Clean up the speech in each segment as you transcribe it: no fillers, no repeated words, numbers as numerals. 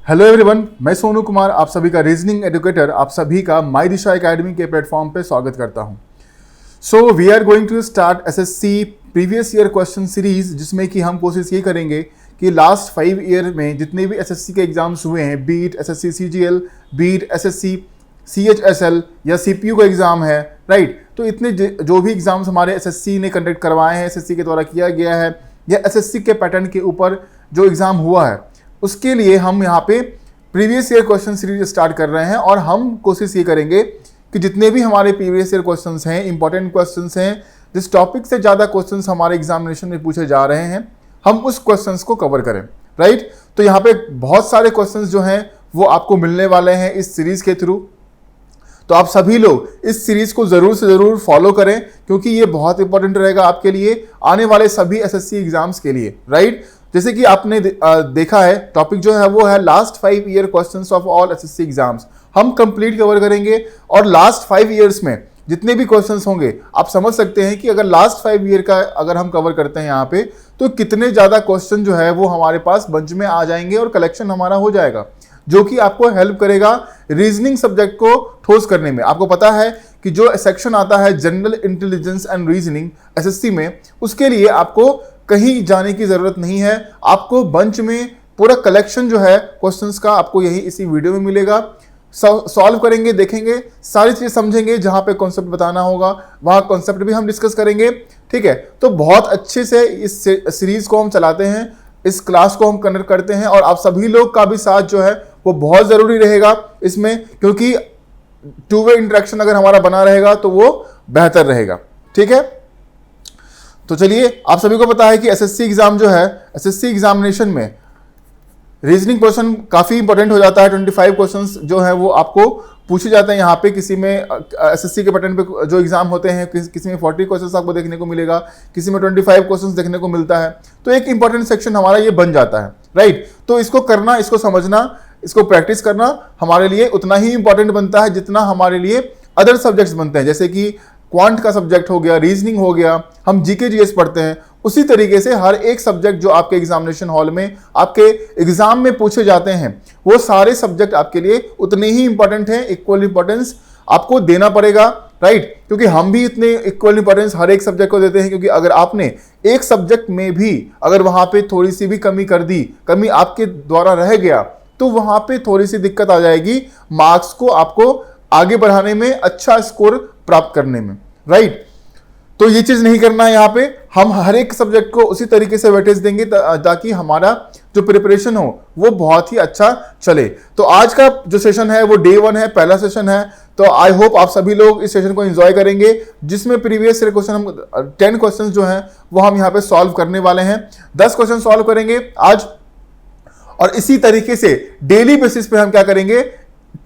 Hello everyone, मैं सोनू कुमार आप सभी का रीजनिंग एजुकेटर आप सभी का माई दिशा एकेडमी के प्लेटफॉर्म पे स्वागत करता हूं। So we are going to start SSC previous year question series, जिसमें कि हम कोशिश ये करेंगे कि लास्ट 5 ईयर में जितने भी एसएससी के एग्जाम्स हुए हैं, be it SSC CGL, be it SSC CHSL या सीपीयू का एग्जाम है, राइट। तो इतने जो भी एग्जाम्स हमारे एसएससी ने कंडक्ट करवाए हैं, एसएससी के द्वारा किया गया है या एसएससी के पैटर्न के ऊपर जो एग्जाम हुआ है, उसके लिए हम यहाँ पे previous year question series start कर रहे हैं। और हम कोशिश ये करेंगे कि जितने भी हमारे प्रीवियस ईयर क्वेश्चंस हैं, इंपॉर्टेंट क्वेश्चंस हैं, जिस टॉपिक से ज़्यादा क्वेश्चंस हमारे एग्जामिनेशन में पूछे जा रहे हैं, हम उस क्वेश्चंस को कवर करें, राइट। तो यहाँ पे बहुत सारे क्वेश्चंस जो हैं वो आपको मिलने वाले हैं इस सीरीज के थ्रू। तो आप सभी लोग इस सीरीज को ज़रूर से ज़रूर फॉलो करें, क्योंकि ये बहुत इंपॉर्टेंट रहेगा आपके लिए आने वाले सभी एसएससी एग्जाम्स के लिए, राइट। जैसे कि आपने देखा है, टॉपिक जो है वो है last 5 year questions of all SSC exams. हम कंप्लीट कवर करेंगे और लास्ट 5 ईयर्स में जितने भी क्वेश्चंस होंगे, आप समझ सकते हैं कि अगर लास्ट 5 ईयर का अगर हम कवर करते हैं यहाँ पे, तो कितने ज़्यादा क्वेश्चन जो है वो हमारे पास बंच में आ जाएंगे और कलेक्शन हमारा हो जाएगा, जो कि आपको हेल्प करेगा रीजनिंग सब्जेक्ट को ठोस करने में। आपको पता है कि जो सेक्शन आता है general intelligence and reasoning SSC में, उसके लिए आपको कहीं जाने की जरूरत नहीं है। आपको बंच में पूरा कलेक्शन जो है क्वेश्चंस का आपको यही इसी वीडियो में मिलेगा। सॉल्व करेंगे, देखेंगे, सारी चीज़ समझेंगे। जहाँ पे कॉन्सेप्ट बताना होगा वहाँ कॉन्सेप्ट भी हम डिस्कस करेंगे, ठीक है। तो बहुत अच्छे से इस सीरीज को हम चलाते हैं, इस क्लास को हम कंडक्ट करते हैं, और आप सभी लोग का भी साथ जो है वो बहुत ज़रूरी रहेगा इसमें, क्योंकि टू वे इंटरेक्शन अगर हमारा बना रहेगा तो वो बेहतर रहेगा, ठीक है। तो चलिए, आप सभी को पता है कि एसएससी एग्जाम जो है, एसएससी एग्जामिनेशन में रीजनिंग क्वेश्चन काफ़ी इंपॉर्टेंट हो जाता है। 25 क्वेश्चंस जो है वो आपको पूछे जाते हैं यहाँ पे। किसी में एसएससी के पैटर्न पे जो एग्जाम होते हैं, किसी में 40 क्वेश्चंस आपको देखने को मिलेगा, किसी में 25 क्वेश्चंस देखने को मिलता है। तो एक इंपॉर्टेंट सेक्शन हमारा ये बन जाता है, राइट। तो इसको करना, इसको समझना, इसको प्रैक्टिस करना हमारे लिए उतना ही इंपॉर्टेंट बनता है जितना हमारे लिए अदर सब्जेक्ट्स बनते हैं। जैसे कि क्वांट का सब्जेक्ट हो गया, रीजनिंग हो गया, हम जीके जीएस पढ़ते हैं, उसी तरीके से हर एक सब्जेक्ट जो आपके एग्जामिनेशन हॉल में आपके एग्जाम में पूछे जाते हैं, वो सारे सब्जेक्ट आपके लिए उतने ही इंपॉर्टेंट हैं। इक्वल इंपॉर्टेंस आपको देना पड़ेगा, राइट। क्योंकि हम भी इतने इक्वल इंपॉर्टेंस हर एक सब्जेक्ट को देते हैं, क्योंकि अगर आपने एक सब्जेक्ट में भी अगर वहां पे थोड़ी सी भी कमी कर दी, कमी आपके द्वारा रह गया, तो वहां पे थोड़ी सी दिक्कत आ जाएगी मार्क्स को आपको आगे बढ़ाने में, अच्छा स्कोर प्राप्त करने में, राइट। तो ये चीज नहीं करना है। यहाँ पे हम हर एक सब्जेक्ट को उसी तरीके से वेटेज देंगे ताकि हमारा जो प्रिपरेशन हो वो बहुत ही अच्छा चले। तो आज का जो सेशन है वो डे 1 है, पहला सेशन है। तो आई होप आप सभी लोग इस सेशन को एंजॉय करेंगे, जिसमें प्रीवियस ईयर क्वेश्चन हम 10 क्वेश्चन जो हैं वो हम यहाँ पे सॉल्व करने वाले हैं। 10 क्वेश्चन सॉल्व करेंगे आज, और इसी तरीके से डेली बेसिस पे हम क्या करेंगे,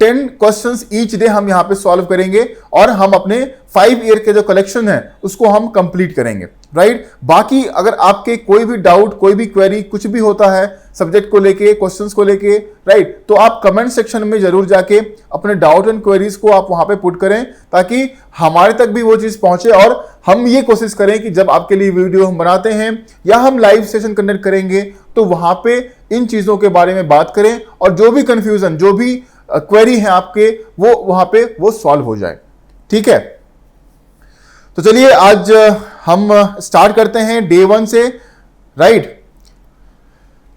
10 क्वेश्चंस ईच डे हम यहां पे सॉल्व करेंगे, और हम अपने 5 ईयर के जो कलेक्शन है उसको हम कंप्लीट करेंगे, राइट। बाकी अगर आपके कोई भी डाउट, कोई भी क्वेरी, कुछ भी होता है सब्जेक्ट को लेके, क्वेश्चंस को लेके, राइट, तो आप कमेंट सेक्शन में जरूर जाके अपने डाउट एंड क्वेरीज को आप वहां पे पुट करें, ताकि हमारे तक भी वो चीज पहुंचे। और हम ये कोशिश करें कि जब आपके लिए वीडियो हम बनाते हैं या हम लाइव सेशन कंडक्ट करेंगे, तो वहां पे इन चीजों के बारे में बात करें, और जो भी कंफ्यूजन, जो भी क्वेरी है आपके, वो वहां पे वो सॉल्व हो जाए, ठीक है। तो चलिए आज हम स्टार्ट करते हैं डे 1 से, राइट।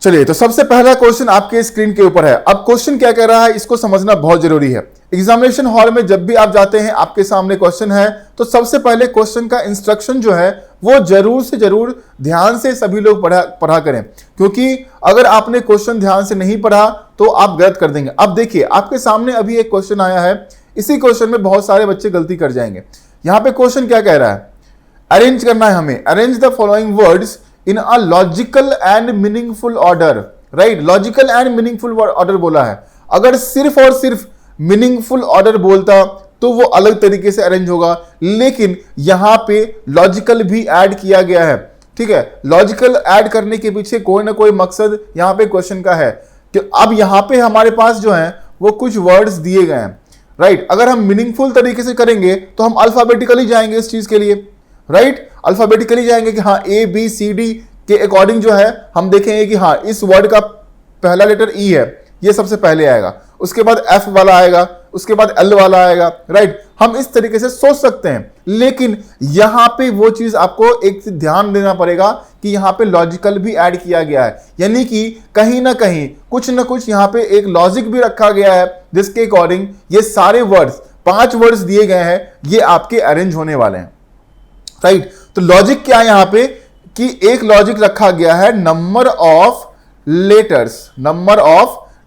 चलिए, तो सबसे पहला क्वेश्चन आपके स्क्रीन के ऊपर है। अब क्वेश्चन क्या कह रहा है, इसको समझना बहुत जरूरी है। एग्जामिनेशन हॉल में जब भी आप जाते हैं, आपके सामने क्वेश्चन है, तो सबसे पहले क्वेश्चन का इंस्ट्रक्शन जो है वो जरूर से जरूर ध्यान से सभी लोग पढ़ा करें, क्योंकि अगर आपने क्वेश्चन ध्यान से नहीं पढ़ा तो आप गलत कर देंगे। अब देखिए, आपके सामने अभी एक क्वेश्चन आया है, इसी क्वेश्चन में बहुत सारे बच्चे गलती कर जाएंगे। यहां पे क्वेश्चन क्या कह रहा है, अरेंज करना है हमें। Arrange the following words in a logical and meaningful order, right. Logical and meaningful order बोला है। अगर सिर्फ और सिर्फ मीनिंगफुल ऑर्डर बोलता तो वो अलग तरीके से अरेंज होगा, लेकिन यहां पे लॉजिकल भी ऐड किया गया है, ठीक है। लॉजिकल ऐड करने के पीछे कोई ना कोई मकसद यहां पे क्वेश्चन का है कि अब यहां पे हमारे पास जो है वो कुछ वर्ड्स दिए गए हैं, राइट। अगर हम मीनिंगफुल तरीके से करेंगे तो हम अल्फाबेटिकली जाएंगे इस चीज के लिए, राइट। अल्फाबेटिकली जाएंगे कि हाँ ए बी सी डी के अकॉर्डिंग जो है हम देखेंगे कि हाँ इस वर्ड का पहला लेटर ई है, ये सबसे पहले आएगा, उसके बाद एफ वाला आएगा, उसके बाद एल वाला आएगा, राइट। हम इस तरीके से सोच सकते हैं, लेकिन यहां पे वो चीज आपको एक ध्यान देना पड़ेगा कि यहां पे लॉजिकल भी ऐड किया गया है, यानी कि कहीं ना कहीं कुछ ना कुछ यहां पे एक लॉजिक भी रखा गया है, जिसके अकॉर्डिंग ये सारे वर्ड्स, 5 वर्ड्स दिए गए हैं, ये आपके अरेंज होने वाले हैं, राइट। तो लॉजिक क्या है यहां पे कि एक लॉजिक रखा गया है नंबर ऑफ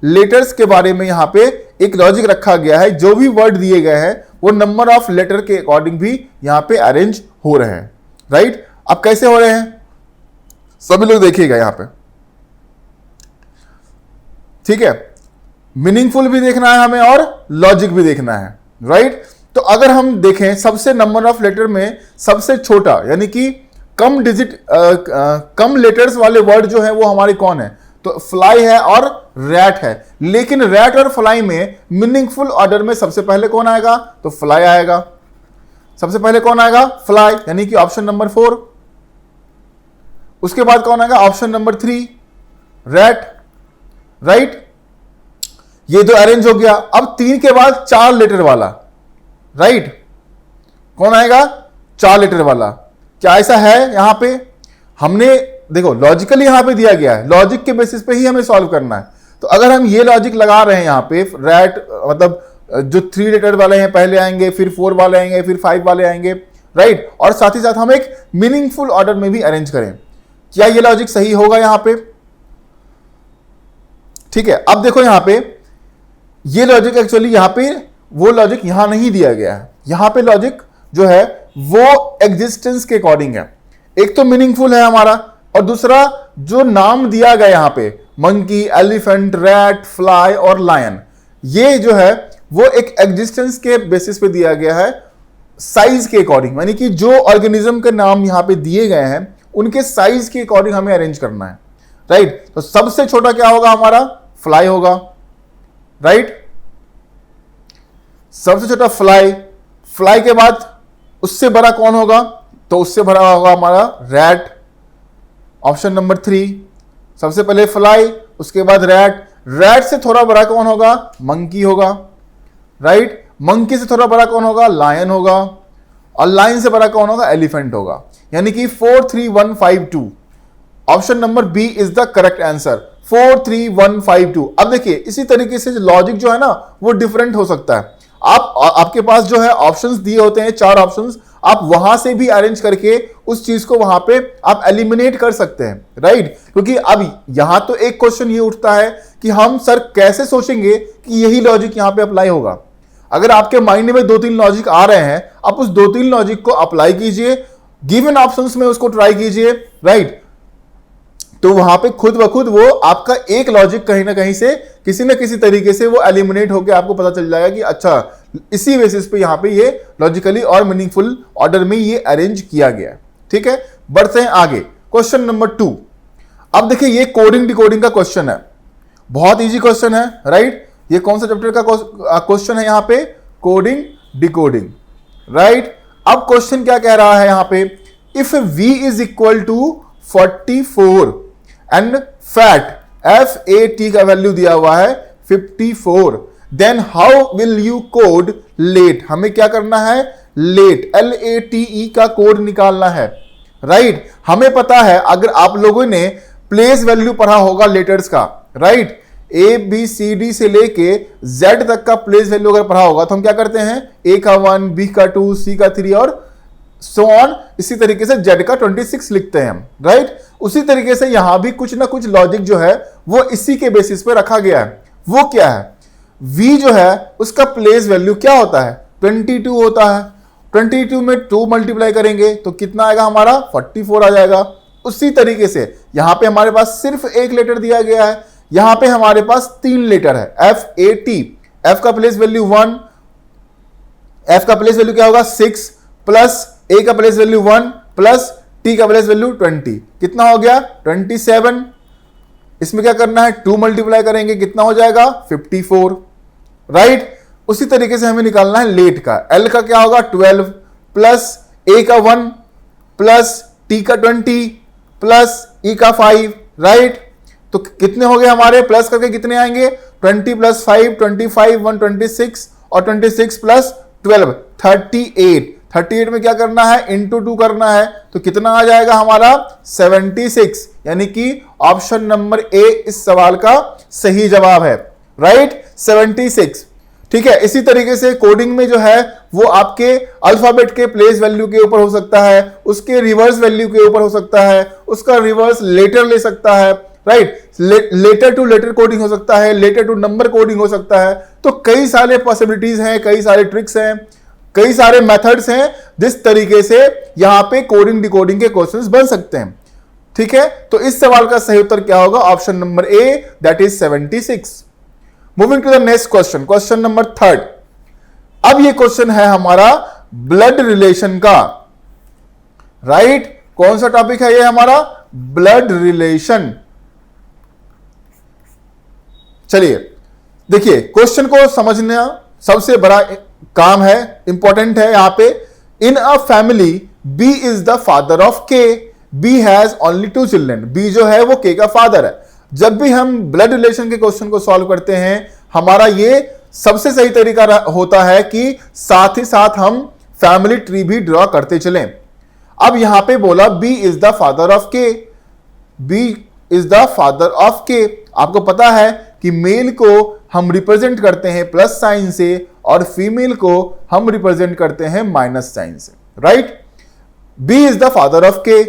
लेटर्स के बारे में। यहां पे एक लॉजिक रखा गया है, जो भी वर्ड दिए गए हैं वो नंबर ऑफ लेटर के अकॉर्डिंग भी यहां पे अरेंज हो रहे हैं, राइट। अब कैसे हो रहे हैं सभी लोग देखिएगा यहां पे, ठीक है। मीनिंगफुल भी देखना है हमें और लॉजिक भी देखना है, राइट। तो अगर हम देखें सबसे नंबर ऑफ लेटर में सबसे छोटा यानी कि कम डिजिट कम लेटर्स वाले वर्ड जो है वो हमारे कौन है, तो फ्लाई है और रैट है। लेकिन रैट और फ्लाई में मीनिंगफुल ऑर्डर में सबसे पहले कौन आएगा, तो फ्लाई आएगा। सबसे पहले कौन आएगा, फ्लाई, यानी कि ऑप्शन नंबर 4। उसके बाद कौन आएगा, ऑप्शन नंबर 3 रैट, राइट। ये दो अरेंज हो गया। अब 3 के बाद 4 लेटर वाला, राइट, कौन आएगा, 4 लेटर वाला। क्या ऐसा है यहां पे, हमने देखो लॉजिकली यहां पे दिया गया है, लॉजिक के बेसिस पे ही हमें सॉल्व करना है। तो अगर हम ये लॉजिक लगा रहे हैं यहां पे, रैट मतलब जो 3 लेटर वाले हैं पहले आएंगे, फिर 4 वाले आएंगे, फिर 5 वाले आएंगे, राइट। और साथ ही साथ हम एक मीनिंगफुल ऑर्डर में भी अरेंज करें, क्या ये लॉजिक सही होगा यहां पे, ठीक है। अब देखो यहां पे ये लॉजिक एक्चुअली यहां पे वो लॉजिक यहां नहीं दिया गया है। यहां पे लॉजिक जो है वो एग्जिस्टेंस के अकॉर्डिंग है। एक तो मीनिंगफुल है हमारा, और दूसरा जो नाम दिया गया यहां पे, मंकी, एलिफेंट, रैट, फ्लाई और लायन, ये जो है वो एक एग्जिस्टेंस के बेसिस पे दिया गया है, साइज के अकॉर्डिंग, यानी कि जो ऑर्गेनिज्म के नाम यहां पे दिए गए हैं उनके साइज के अकॉर्डिंग हमें अरेंज करना है, राइट। तो सबसे छोटा क्या होगा हमारा, फ्लाई होगा, राइट। सबसे छोटा फ्लाई, फ्लाई के बाद उससे बड़ा कौन होगा, तो उससे बड़ा होगा हमारा रैट, ऑप्शन नंबर 3। सबसे पहले फ्लाई, उसके बाद रैट, रैट से थोड़ा बड़ा कौन होगा, मंकी होगा, राइट। मंकी से थोड़ा बड़ा कौन होगा, लायन होगा, और लायन से बड़ा कौन होगा, एलिफेंट होगा। यानी कि 4 3 1 5 2, option number B is the correct answer, 4 3 1 5 2। अब देखिए इसी तरीके से लॉजिक जो है ना वो डिफरेंट हो सकता है। आपके पास जो है ऑप्शंस दिए होते हैं, 4 ऑप्शंस, आप वहां से भी अरेंज करके उस चीज को वहां पे आप एलिमिनेट कर सकते हैं, राइट। क्योंकि अब यहां तो एक क्वेश्चन ये उठता है कि हम सर कैसे सोचेंगे कि यही लॉजिक यहां पे अप्लाई होगा। अगर आपके माइंड में 2-3 लॉजिक आ रहे हैं, आप उस 2-3 लॉजिक को अप्लाई कीजिए, गिवन ऑप्शंस में उसको ट्राई कीजिए, राइट। तो वहां पे खुद ब खुद वो आपका एक लॉजिक कहीं ना कहीं से किसी न किसी तरीके से वो एलिमिनेट होकर आपको पता चल जाएगा कि अच्छा इसी बेसिस पे यहां पे ये लॉजिकली और मीनिंगफुल ऑर्डर में ये अरेंज किया गया है, ठीक है। बढ़ते हैं आगे, क्वेश्चन नंबर 2। अब देखिए ये कोडिंग डिकोडिंग का क्वेश्चन है, बहुत इजी क्वेश्चन है, राइट। ये कौन सा चैप्टर का क्वेश्चन है यहां पे, कोडिंग डिकोडिंग, राइट। अब क्वेश्चन क्या कह रहा है यहां पे, if v is equal to 44 and fat FAT का वैल्यू दिया हुआ है 54, then how will you code let. हमें क्या करना है, लेट LATE का कोड निकालना है, राइट। हमें पता है, अगर आप लोगों ने प्लेस वैल्यू पढ़ा होगा लेटर्स का, राइट, ABCD से लेके Z तक का प्लेस वैल्यू अगर पढ़ा होगा तो हम क्या करते हैं, A का 1, B का 2, C का 3 और सो ऑन, इसी तरीके से Z का 26 लिखते हैं हम, राइट। उसी तरीके से यहां भी कुछ ना कुछ लॉजिक जो है वो इसी के बेसिस पे रखा गया है। वो क्या है, V जो है उसका प्लेस वैल्यू क्या होता है, 22 होता है। 22 में 2 मल्टीप्लाई करेंगे तो कितना आएगा हमारा, 44 आ जाएगा। उसी तरीके से यहां पे हमारे पास सिर्फ एक लेटर दिया गया है, यहां पे हमारे पास 3 लेटर है, FAT। F का प्लेस वैल्यू 1, F का प्लेस वैल्यू क्या होगा 6, प्लस A का प्लेस वैल्यू 1, प्लस T का प्लेस वैल्यू 20, कितना हो गया 27। इसमें क्या करना है, 2 मल्टीप्लाई करेंगे, कितना हो जाएगा 54, राइट। उसी तरीके से हमें निकालना है लेट का, L का क्या होगा 12, प्लस A का 1, प्लस T का 20, प्लस E का 5, राइट। तो कितने हो गए हमारे, प्लस करके कितने आएंगे, 20 प्लस 5 25, 126 और 26 प्लस 12 38। 38 में क्या करना है, इंटू 2 करना है, तो कितना आ जाएगा हमारा 76, यानी कि ऑप्शन नंबर ए इस सवाल का सही जवाब है, राइट 76। ठीक है, इसी तरीके से कोडिंग में जो है वो आपके अल्फाबेट के प्लेस वैल्यू के ऊपर हो सकता है, उसके रिवर्स वैल्यू के ऊपर हो सकता है, उसका रिवर्स लेटर ले सकता है, right, letter to letter coding हो सकता है, लेटर टू नंबर कोडिंग हो सकता है। तो कई सारे पॉसिबिलिटीज हैं, कई सारे ट्रिक्स हैं, कई सारे मेथड्स हैं जिस तरीके से यहां पे कोडिंग डिकोडिंग के क्वेश्चंस बन सकते हैं। ठीक है, तो इस सवाल का सही उत्तर क्या होगा, option number A, that is 76। Moving to the next question, question number 3। अब ये क्वेश्चन है हमारा ब्लड रिलेशन का, राइट कौन सा टॉपिक है ये हमारा, ब्लड रिलेशन। चलिए देखिए, क्वेश्चन को समझना सबसे बड़ा काम है, इंपॉर्टेंट है यहां पे। In a family B is the father of K, B has only 2 children, B जो है वो के का फादर है। जब भी हम ब्लड रिलेशन के क्वेश्चन को सॉल्व करते हैं, हमारा ये सबसे सही तरीका होता है कि साथ ही साथ हम फैमिली ट्री भी ड्रॉ करते चलें। अब यहां पे बोला B is the father of K, B is the father of K. आपको पता है कि मेल को हम रिप्रेजेंट करते हैं प्लस साइन से और फीमेल को हम रिप्रेजेंट करते हैं माइनस साइन से, right. B is the father of K,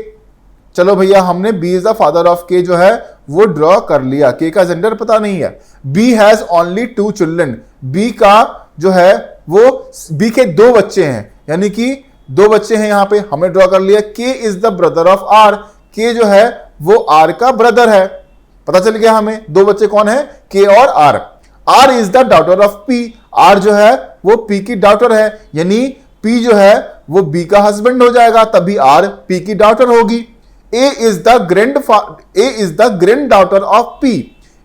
चलो भैया हमने B is the father of K जो है वो ड्रॉ कर लिया, के का जेंडर पता नहीं है। B has only 2 children, B का जो है वो बी के 2 बच्चे हैं, यानी कि 2 बच्चे हैं यहां पे हमने ड्रॉ कर लिया। K is the brother of R, K जो है वो आर का ब्रदर है, पता चल गया हमें 2 बच्चे कौन है, के और R. R is the daughter of P, R जो है वो पी की डॉटर है, यानी पी जो है वो बी का हस्बैंड हो जाएगा, तभी आर पी की डॉटर होगी। A is the granddaughter of P,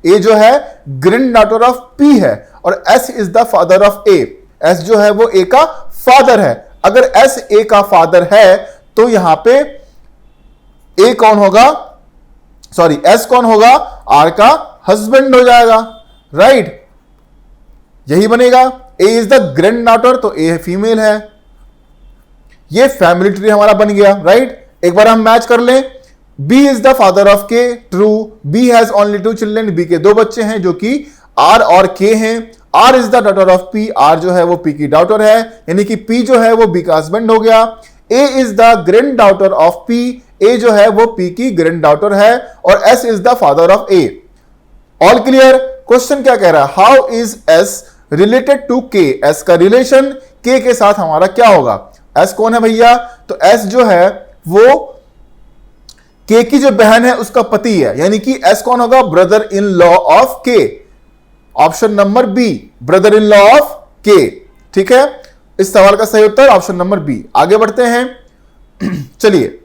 A जो है ग्रैंड डॉटर ऑफ पी है, और S is the father of A, S जो है वो ए का फादर है। अगर एस ए का फादर है तो यहां पे ए कौन होगा, सॉरी एस कौन होगा, आर का हस्बैंड हो जाएगा, राइट यही बनेगा। ए इज द ग्रैंड डॉटर, तो ए फीमेल है। ये फैमिली ट्री हमारा बन गया, राइट। एक बार हम मैच कर लें, B is the father of K, true, B has only 2 children, B के 2 बच्चे हैं जो कि आर और के हैं। R is the daughter of P, R जो है वो पी की डॉटर है, यानी कि पी जो है वो बी का हस्बैंड हो गया। A is the granddaughter of P, A जो है वो पी की ग्रैंड डॉटर है, और S is the father of A. All clear. Question क्या कह रहा है, how is S related to K, S का रिलेशन के साथ हमारा क्या होगा। एस कौन है भैया, तो एस जो है वो के की जो बहन है उसका पति है, यानी कि एस कौन होगा, brother in law of K. Option number B, brother in law of K. ठीक है, इस सवाल का सही उत्तर ऑप्शन नंबर बी। आगे बढ़ते हैं चलिए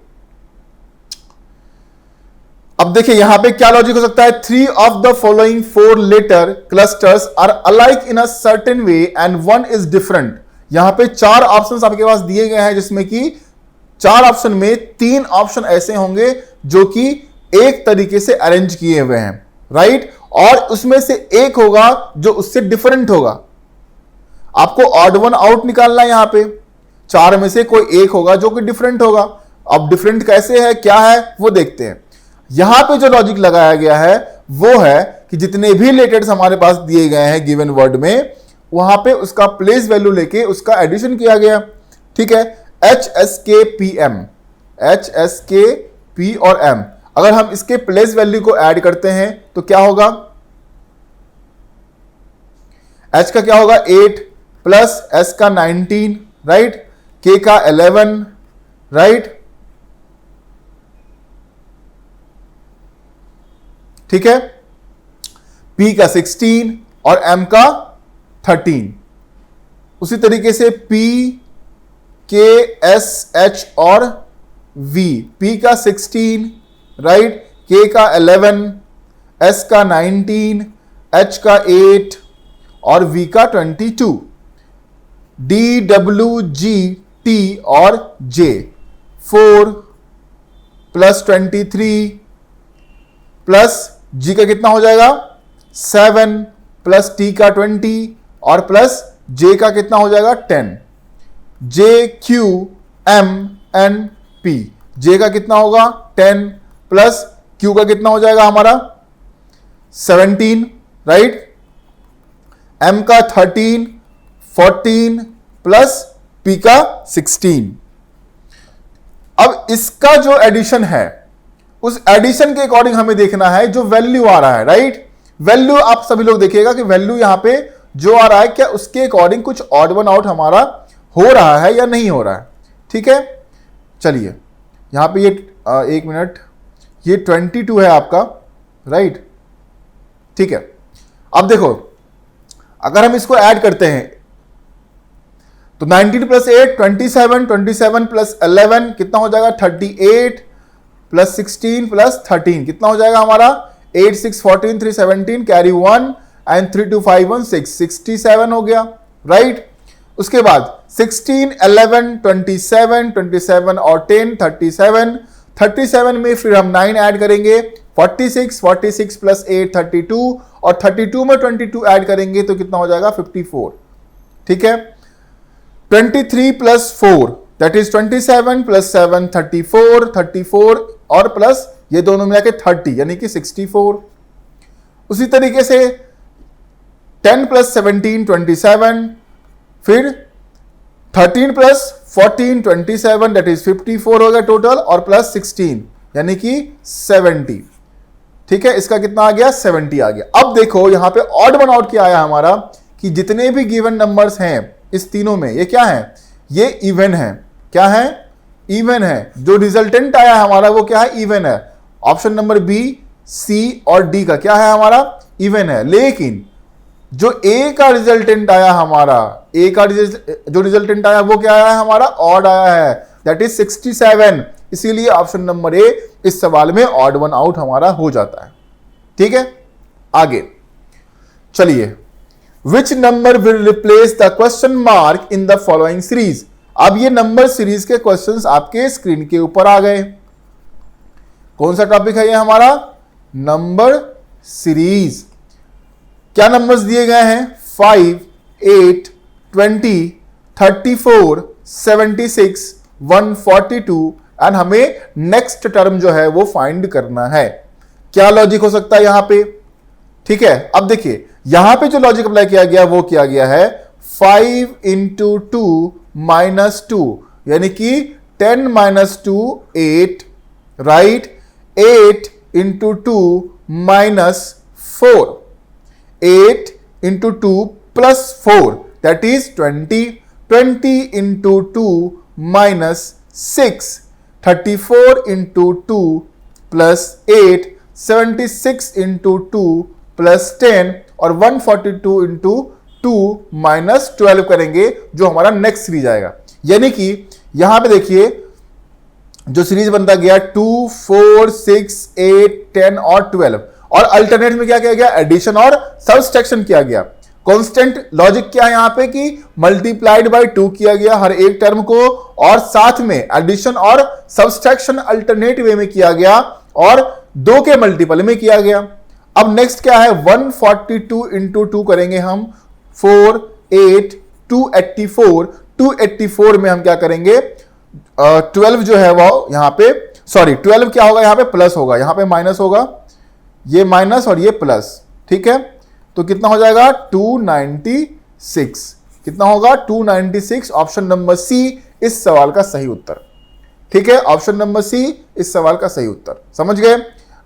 अब देखिए यहां पे क्या लॉजिक हो सकता है। 3 of the following 4 letter clusters are alike in a certain way and 1 is different. यहां पे 4 ऑप्शंस आपके पास दिए गए हैं, जिसमें कि 4 ऑप्शन में 3 ऑप्शन ऐसे होंगे जो कि एक तरीके से अरेंज किए हुए हैं, राइट, और उसमें से एक होगा जो उससे डिफरेंट होगा। आपको ऑड वन आउट निकालना है, यहां पे 4 में से कोई एक होगा जो कि डिफरेंट होगा। अब डिफरेंट कैसे है, क्या है, वो देखते हैं। यहां पे जो लॉजिक लगाया गया है वो है कि जितने भी लेटर्स हमारे पास दिए गए हैं गिवन वर्ड में, वहां पे उसका प्लेस वैल्यू लेके उसका एडिशन किया गया। ठीक है, एच एस के पी एम, एच एस के पी और एम, अगर हम इसके प्लेस वैल्यू को ऐड करते हैं तो क्या होगा, एच का क्या होगा 8 प्लस एस का 19, राइट, के का 11, राइट, ठीक है, P का 16 और M का 13। उसी तरीके से P, K, S, H और V, P का 16, राइट, K का 11, S का 19, H का 8 और V का 22, D, W, G, T और J 4 प्लस 23 प्लस जी का कितना हो जाएगा 7 प्लस टी का 20 और प्लस जे का कितना हो जाएगा 10। जे क्यू एम एन पी, जे का कितना होगा 10 प्लस क्यू का कितना हो जाएगा हमारा 17, राइट। एम का 13, 14 प्लस पी का 16। अब इसका जो एडिशन है उस एडिशन के अकॉर्डिंग हमें देखना है जो वैल्यू आ रहा है, राइट। वैल्यू आप सभी लोग देखिएगा कि वैल्यू यहां पे जो आ रहा है क्या उसके अकॉर्डिंग कुछ ऑड वन आउट हमारा हो रहा है या नहीं हो रहा है, ठीक है। चलिए यहां पे ये एक मिनट, ये 22 है आपका, राइट, ठीक है। अब देखो अगर हम इसको ऐड करते हैं तो 19 प्लस 8 27, 27 प्लस 11 कितना हो जाएगा 38 प्लस 16 प्लस 13 कितना हो जाएगा हमारा 8 6 14 3 17 कैरी 1 एंड 3 2 5 1 6 67 हो गया, राइट। उसके बाद 16 11 27 27 और 10 37, 37 में फिर हम 9 ऐड करेंगे 46, 46 प्लस 8 32 और 32 में 22 ऐड करेंगे तो कितना हो जाएगा 54, ठीक है। 23 प्लस 4 दैट इज 27 प्लस 7 34, 34 और प्लस ये दोनों मिला के 30 यानी कि 64। उसी तरीके से 10 प्लस 17 27, फिर 13 प्लस 14 27 दैट इज 54 हो गया टोटल और प्लस 16 यानी कि 70, ठीक है। इसका कितना आ गया 70 आ गया। अब देखो यहां पे ऑड वन आउट क्या आया हमारा कि जितने भी गिवन नंबर्स हैं इस तीनों में ये क्या है, ये इवन है। क्या है, इवन है। जो रिजल्टेंट आया हमारा वो क्या है, इवन है। ऑप्शन नंबर बी, सी और डी का क्या है हमारा, इवन है। लेकिन जो ए का रिजल्टेंट आया हमारा, ए का जो रिजल्टेंट आया वो क्या आया हमारा, ऑड आया है, दैट इज 67। इसीलिए ऑप्शन नंबर ए इस सवाल में ऑड वन आउट हमारा हो जाता है, ठीक है। आगे चलिए, which number will replace the question mark in the following series. अब ये नंबर सीरीज के क्वेश्चंस आपके स्क्रीन के ऊपर आ गए। कौन सा टॉपिक है ये हमारा, नंबर सीरीज। क्या नंबर्स दिए गए हैं 5 8 20 34 76 142 एंड हमें नेक्स्ट टर्म जो है वो फाइंड करना है। क्या लॉजिक हो सकता है यहां पे, ठीक है। अब देखिए यहां पे जो लॉजिक अप्लाई किया गया वो किया गया है 5 इंटू 2 माइनस 2 यानी कि 10 minus 2 8, right. 8 into 2 minus 4, 8 into 2 plus 4 that is 20, 20 into 2 minus 6, 34 into 2 plus 8, 76 into 2 plus 10 और 142 इंटू 2 माइनस 12 करेंगे जो हमारा नेक्स्ट सीरीज आएगा। यानी कि यहां पे देखिए जो सीरीज बनता गया 2 4 6 8 10 और 12 और अल्टरनेट में क्या किया गया, एडिशन और सब्सट्रैक्शन किया गया। कांस्टेंट लॉजिक क्या है यहां पे कि मल्टीप्लाइड बाय 2 किया गया हर एक टर्म को और साथ में एडिशन और सब्सट्रैक्शन अल्टरनेट वे में किया गया और 2 के मल्टीपल में किया गया। अब नेक्स्ट क्या है 142 इंटू 2 करेंगे हम 4 8 284, 284 में हम क्या करेंगे 12 जो है वो यहां पे, सॉरी 12 क्या होगा यहां पे प्लस होगा, यहां पे माइनस होगा, ये माइनस और ये प्लस, ठीक है। तो कितना हो जाएगा 296, कितना होगा 296। ऑप्शन नंबर सी इस सवाल का सही उत्तर, ठीक है। ऑप्शन नंबर सी इस सवाल का सही उत्तर, समझ गए।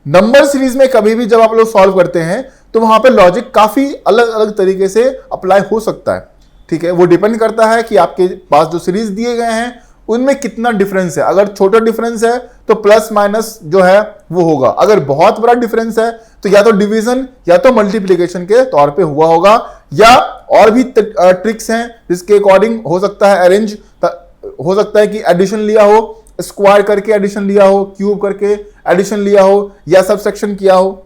नंबर सीरीज में कभी भी जब आप लोग सॉल्व करते हैं तो वहां पे लॉजिक काफी अलग अलग तरीके से अप्लाई हो सकता है, ठीक है। वो डिपेंड करता है कि आपके पास जो सीरीज दिए गए हैं उनमें कितना डिफरेंस है। अगर छोटा डिफरेंस है तो प्लस माइनस जो है वो होगा, अगर बहुत बड़ा डिफरेंस है तो या तो डिवीजन या तो मल्टीप्लिकेशन के तौर पे हुआ होगा, या और भी ट्रिक्स हैं जिसके अकॉर्डिंग हो सकता है अरेंज, हो सकता है कि एडिशन लिया हो, स्क्वायर करके एडिशन लिया हो, क्यूब करके एडिशन लिया हो या सबसेक्शन किया हो।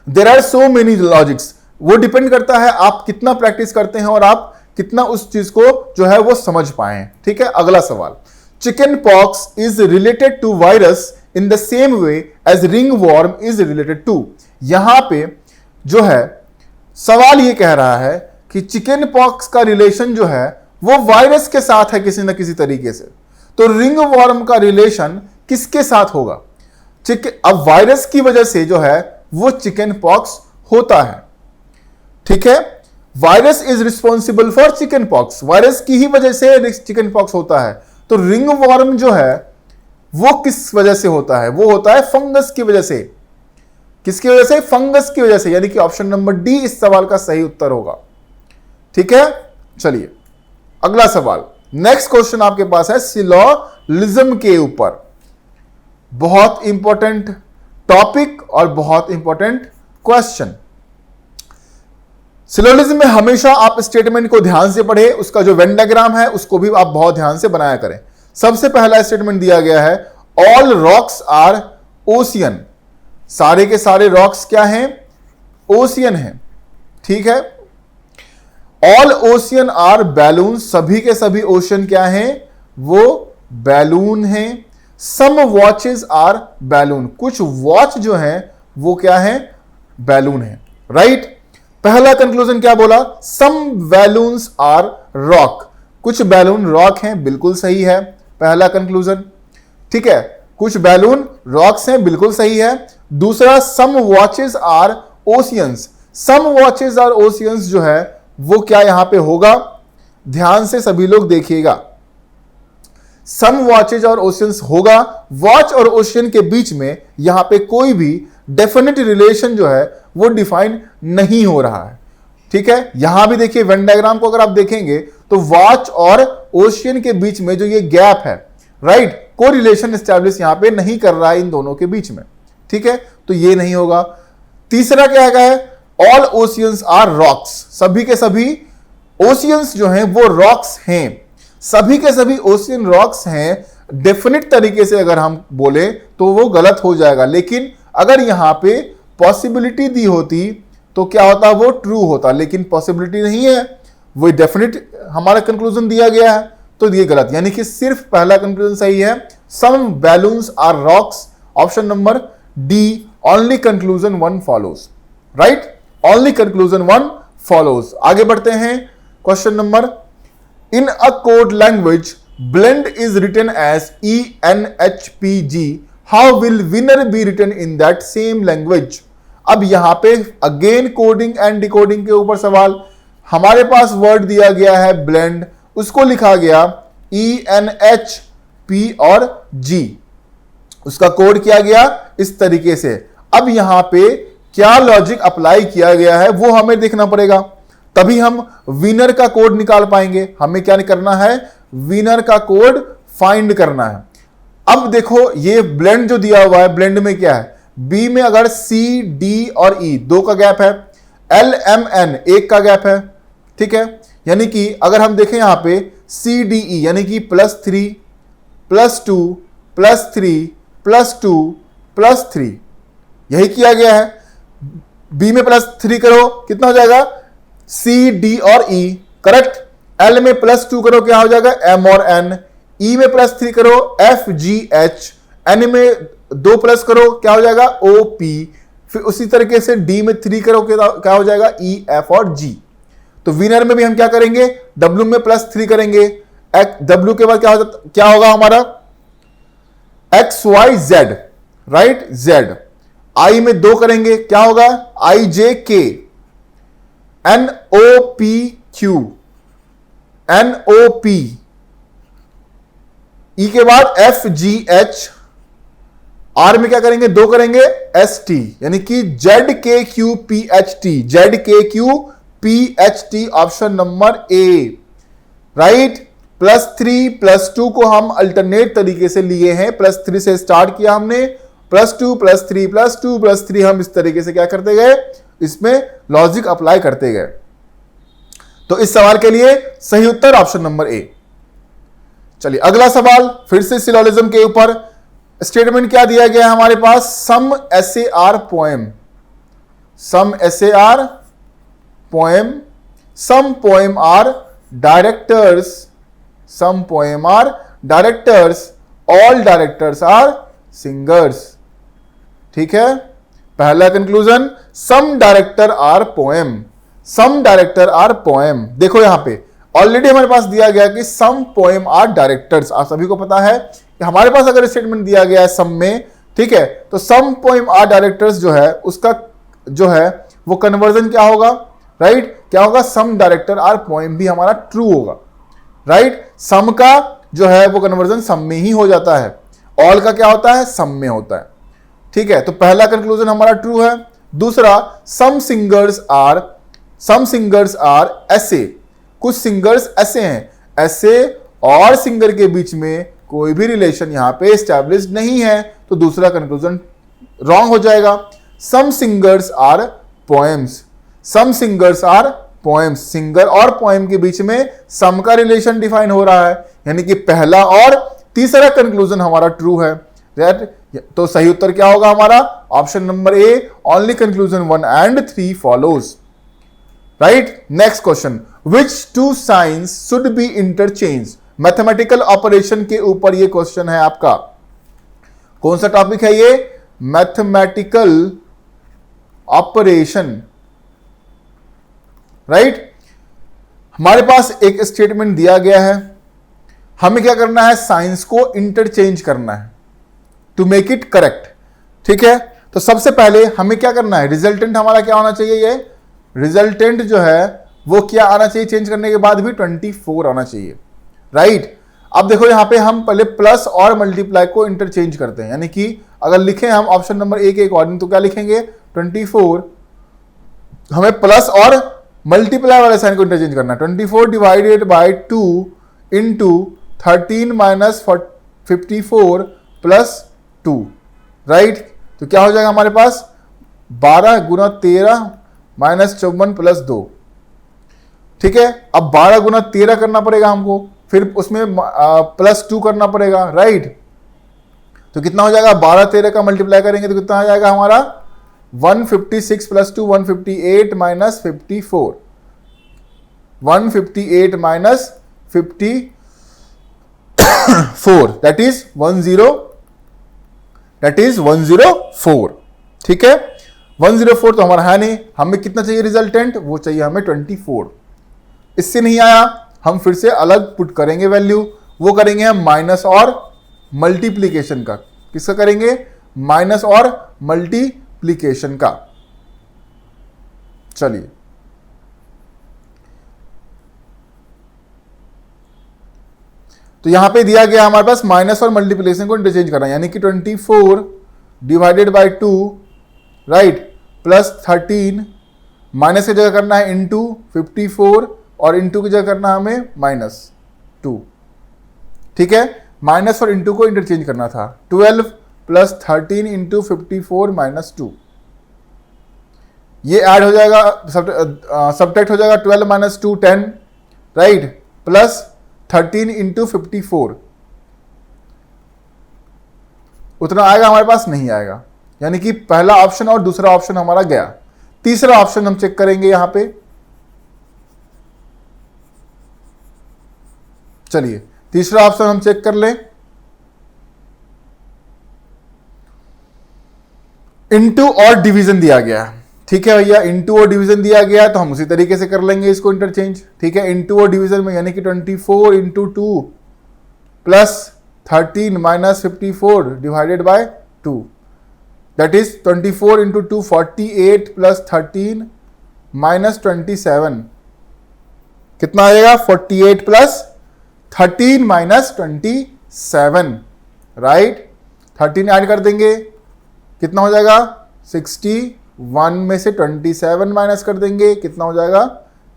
There are so many logics, वो डिपेंड करता है आप कितना प्रैक्टिस करते हैं और आप कितना उस चीज को जो है वो समझ पाए, ठीक है। अगला सवाल, chicken pox is related to virus in the same way as ringworm is related to. यहां पे जो है सवाल ये कह रहा है कि चिकन पॉक्स का रिलेशन जो है वो वायरस के साथ है किसी न किसी तरीके से, तो रिंग वॉर्म का रिलेशन किसके साथ होगा? अब वायरस की वजह से जो है वो चिकन पॉक्स होता है, ठीक है। Virus is responsible for chicken pox, virus की ही वजह से चिकन पॉक्स होता है। तो रिंग वॉर्म जो है वो किस वजह से होता है? वो होता है फंगस की वजह से। किसकी वजह से? फंगस की वजह से, यानी कि ऑप्शन नंबर डी इस सवाल का सही उत्तर होगा, ठीक है। चलिए अगला सवाल, नेक्स्ट क्वेश्चन आपके पास है सिलोलिज्म के ऊपर। बहुत इंपॉर्टेंट टॉपिक और बहुत इंपॉर्टेंट क्वेश्चन। सिलोलिज्म में हमेशा आप स्टेटमेंट को ध्यान से पढ़े, उसका जो वेन डायग्राम है उसको भी आप बहुत ध्यान से बनाया करें। सबसे पहला स्टेटमेंट दिया गया है ऑल रॉक्स आर ओशियन, सारे के सारे रॉक्स क्या हैं? ओशियन हैं, ठीक है। ऑल ओशियन आर बैलून, सभी के सभी ओशियन क्या हैं? वो बैलून हैं। सम वॉचेस आर बैलून, कुछ वॉच जो हैं वो क्या हैं? बैलून हैं, राइट। पहला कंक्लूजन क्या बोला? सम बैलून्स आर रॉक, कुछ बैलून रॉक हैं, बिल्कुल सही है पहला कंक्लूजन, ठीक है। कुछ बैलून रॉक्स हैं, बिल्कुल सही है। दूसरा some watches are oceans, some watches are oceans जो है वो क्या यहां पे होगा? ध्यान से सभी लोग देखिएगा, सम वॉचेज और ओशियंस होगा। वॉच और ओशियन के बीच में यहां पे कोई भी डेफिनेट रिलेशन जो है वो डिफाइन नहीं हो रहा है, ठीक है। यहां भी देखिए वेन डायग्राम को अगर आप देखेंगे तो वॉच और ओशियन के बीच में जो ये गैप है, राइट, कोई रिलेशन एस्टैब्लिश यहां पे नहीं कर रहा है इन दोनों के बीच में, ठीक है, तो ये नहीं होगा। तीसरा क्या है? ऑल ओशियंस आर रॉक्स, सभी के सभी ओशियंस जो हैं वो रॉक्स हैं, सभी के सभी ओशियन रॉक्स हैं। डेफिनेट तरीके से अगर हम बोले तो वो गलत हो जाएगा, लेकिन अगर यहां पे पॉसिबिलिटी दी होती तो क्या होता? वो ट्रू होता, लेकिन पॉसिबिलिटी नहीं है, वो डेफिनेट हमारा कंक्लूजन दिया गया है, तो ये गलत, यानी कि सिर्फ पहला कंक्लूजन सही है। Some balloons are rocks, option number D, only conclusion one follows, right, only conclusion one follows. आगे बढ़ते हैं, question number, in a code language blend is written as ENHPG, how will winner be written in that same language? अब यहां पे again coding and decoding के ऊपर सवाल। हमारे पास वर्ड दिया गया है blend, उसको लिखा गया ENHP और G, उसका कोड किया गया इस तरीके से। अब यहां पे क्या लॉजिक अप्लाई किया गया है वो हमें देखना पड़ेगा, तभी हम विनर का कोड निकाल पाएंगे। हमें क्या करना है? विनर का कोड फाइंड करना है। अब देखो ये ब्लेंड जो दिया हुआ है, ब्लेंड में क्या है? बी में अगर सी, डी और ई दो का गैप है, एल, एम, एन एक का गैप है, ठीक है। यानी कि अगर हम देखें यहां पे सी, डी, ई यानी कि +3 +2 +3 +2 +3 यही किया गया है। बी में +3 करो कितना हो जाएगा? सी, डी और ई, करेक्ट। एल में +2 करो क्या हो जाएगा? एम और एन। ई में +3 करो एफ, जी, एच। एन में 2 प्लस करो क्या हो जाएगा? ओ, पी। फिर उसी तरीके से डी में 3 करो क्या हो जाएगा? ई, एफ और जी। तो विनर में भी हम क्या करेंगे? डब्ल्यू में +3 करेंगे, डब्ल्यू के बाद क्या होगा हमारा? X, Y, Z, right, Z. I में 2 करेंगे क्या होगा? I, J, K. N, O, P, Q, N, O, P. E के बाद एफ, जी, एच। आर में क्या करेंगे? 2 करेंगे, एस, टी, यानी कि Z, K, Q, P, H, T, Z, K, Q, P, H, T, option number A, right. +3 +2 को हम अल्टरनेट तरीके से लिए हैं, +3 से स्टार्ट किया हमने, +2 +3 +2 +3 हम इस तरीके से क्या करते गए? इसमें लॉजिक अप्लाई करते गए। तो इस सवाल के लिए सही उत्तर ऑप्शन नंबर ए। चलिए अगला सवाल, फिर से सिलोलिज्म के ऊपर। स्टेटमेंट क्या दिया गया है हमारे पास? Some SAR poem, some SAR poem, some poem are directors, some poem are directors, all directors are singers, ठीक है। पहला conclusion, some director are poem, some director are poem. देखो यहां पे ऑलरेडी हमारे पास दिया गया कि सम पोएम आर डायरेक्टर्स। आप सभी को पता है कि हमारे पास अगर स्टेटमेंट दिया गया है सम में, ठीक है, तो सम पोएम आर डायरेक्टर्स जो है उसका जो है वो कन्वर्जन क्या होगा, राइट, क्या होगा, सम डायरेक्टर आर पोएम भी हमारा ट्रू होगा, राइट। सम का जो है वो कन्वर्जन सम में ही हो जाता है, ऑल का क्या होता है, सम में होता है, ठीक है। तो पहला कंक्लूजन हमारा ट्रू है। दूसरा, सम सिंगर्स आर ऐसे, कुछ सिंगर्स ऐसे हैं, ऐसे और सिंगर के बीच में कोई भी रिलेशन यहां पे एस्टैब्लिश नहीं है, तो दूसरा कंक्लूजन रॉन्ग हो जाएगा। Some singers are poems, some singers are poems, singer और पोएम के बीच में सम का रिलेशन डिफाइन हो रहा है, यानी कि पहला और तीसरा कंक्लूजन हमारा ट्रू है, राइट। तो सही उत्तर क्या होगा हमारा, option number A, only conclusion 1 and 3 follows, right. Next question, which two signs should be interchange. Mathematical operation के ऊपर ये क्वेश्चन है आपका। कौन सा टॉपिक है ये, मैथमेटिकल ऑपरेशन, राइट। हमारे पास एक स्टेटमेंट दिया गया है, हमें क्या करना है, साइंस को इंटरचेंज करना है टू मेक इट करेक्ट, ठीक है। तो सबसे पहले हमें क्या करना है, रिजल्टेंट हमारा क्या होना चाहिए, ये रिजल्टेंट जो है वो क्या आना चाहिए, चेंज करने के बाद भी 24 आना चाहिए, राइट। अब देखो यहां पे हम पहले प्लस और मल्टीप्लाई को इंटरचेंज करते हैं, यानी कि अगर लिखें हम ऑप्शन नंबर ए के अकॉर्डिंग तो क्या लिखेंगे, 24, हमें प्लस और मल्टीप्लाई वाले साइन को इंटरचेंज करना है। 24 divided by 2 into 13 minus 54 plus 2, right. तो क्या हो जाएगा हमारे पास, 12 गुना 13 माइनस 54 प्लस 2, ठीक है। अब 12 गुना 13 करना पड़ेगा हमको, फिर उसमें प्लस 2 करना पड़ेगा, राइट। तो कितना हो जाएगा, 12 13 का मल्टीप्लाई करेंगे तो कितना आ जाएगा हमारा, 156 plus 2 158 minus 54, 158 minus 54 that is 104, ठीक है। 104 तो हमारा है नहीं, हमें कितना चाहिए रिजल्टेंट, वो चाहिए हमें 24। इससे नहीं आया, हम फिर से अलग पुट करेंगे वैल्यू, वो करेंगे हम माइनस और मल्टीप्लीकेशन का। किसका करेंगे, माइनस और मल्टीप्लीकेशन का। चलिए तो यहां पे दिया गया हमारे पास माइनस और मल्टीप्लीकेशन को इंटरचेंज करना है, यानी कि 24 divided by 2, right, plus 13, minus की जगह करना है इंटू 54 और इंटू की जगह करना है हमें माइनस 2, ठीक है। माइनस और इंटू को इंटरचेंज करना था, 12 प्लस 13 इंटू 54 माइनस 2, ये ऐड हो जाएगा, सब्ट्रैक्ट हो जाएगा 12 माइनस 2 10, राइट, प्लस 13 इंटू 54, उतना आएगा हमारे पास, नहीं आएगा, यानी कि पहला ऑप्शन और दूसरा ऑप्शन हमारा गया। तीसरा ऑप्शन हम चेक करेंगे यहां पे, चलिए तीसरा ऑप्शन हम चेक कर लें। इंटू और डिवीजन दिया गया, ठीक है भैया, इंटू और डिवीजन दिया गया तो हम उसी तरीके से कर लेंगे इसको इंटरचेंज, ठीक है। इंटू और डिवीजन में यानी कि 24 into 2 plus 13 minus 54 divided by 2, that is 24 into 2 48 plus 13 minus 27, कितना आएगा, 48 प्लस 13 माइनस 27, राइट। 13 ऐड कर देंगे, कितना हो जाएगा, 61 में से 27 माइनस कर देंगे, कितना हो जाएगा,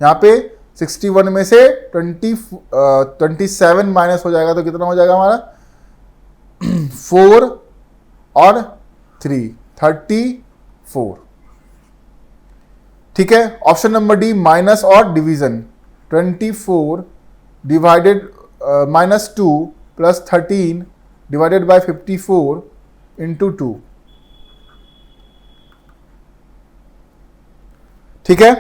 यहाँ पे 61 में से 27 माइनस हो जाएगा तो कितना हो जाएगा हमारा 4 और 3 34, ठीक है। ऑप्शन नंबर डी, माइनस और division, 24 divided minus 2 plus 13 divided by 54 into 2, ठीक है।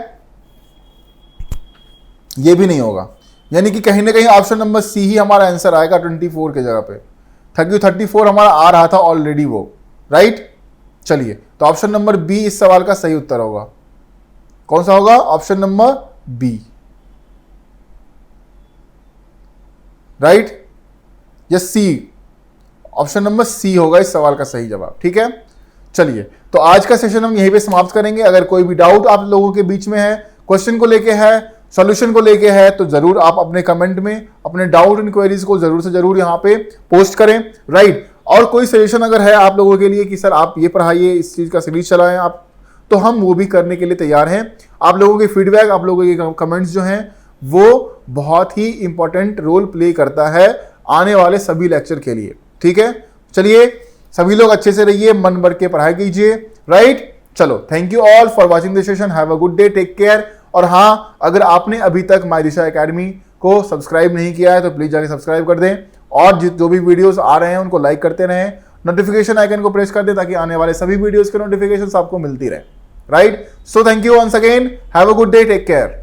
ये भी नहीं होगा, यानी कि कहीं ना कहीं ऑप्शन नंबर सी ही हमारा आंसर आएगा 24 के जगह पे। 34 हमारा आ रहा था ऑलरेडी वो, राइट। चलिए तो ऑप्शन नंबर बी इस सवाल का सही उत्तर होगा। कौन सा होगा? ऑप्शन नंबर बी, राइट या सी? ऑप्शन नंबर सी होगा इस सवाल का सही जवाब। ठीक है, चलिए तो आज का सेशन हम यहीं पे समाप्त करेंगे। अगर कोई भी डाउट आप लोगों के बीच में है, क्वेश्चन को लेके है, सॉल्यूशन को लेके है, तो जरूर आप अपने कमेंट में अपने डाउट इंक्वायरीज को जरूर से जरूर यहाँ पे पोस्ट करें, राइट। और कोई सजेशन अगर है आप लोगों के लिए कि सर आप ये पढ़ाइए, इस चीज का सीरीज चलाएं आप, तो हम वो भी करने के लिए तैयार हैं। आप लोगों के फीडबैक, आप लोगों के कमेंट्स जो हैं वो बहुत ही इंपॉर्टेंट रोल प्ले करता है आने वाले सभी लेक्चर के लिए। ठीक है, चलिए सभी लोग अच्छे से रहिए, मन भर के पढ़ाई कीजिए, राइट। चलो, thank you all for watching this session, have a good day, take care. और हाँ, अगर आपने अभी तक माय दिशा एकेडमी को सब्सक्राइब नहीं किया है तो प्लीज जाके सब्सक्राइब कर दें, और जो भी वीडियोस आ रहे हैं उनको लाइक करते रहें, नोटिफिकेशन आइकन को प्रेस कर दें ताकि आने वाले सभी वीडियोस के नोटिफिकेशन आपको मिलती रहे, right. So thank you once again, have a good day, take care.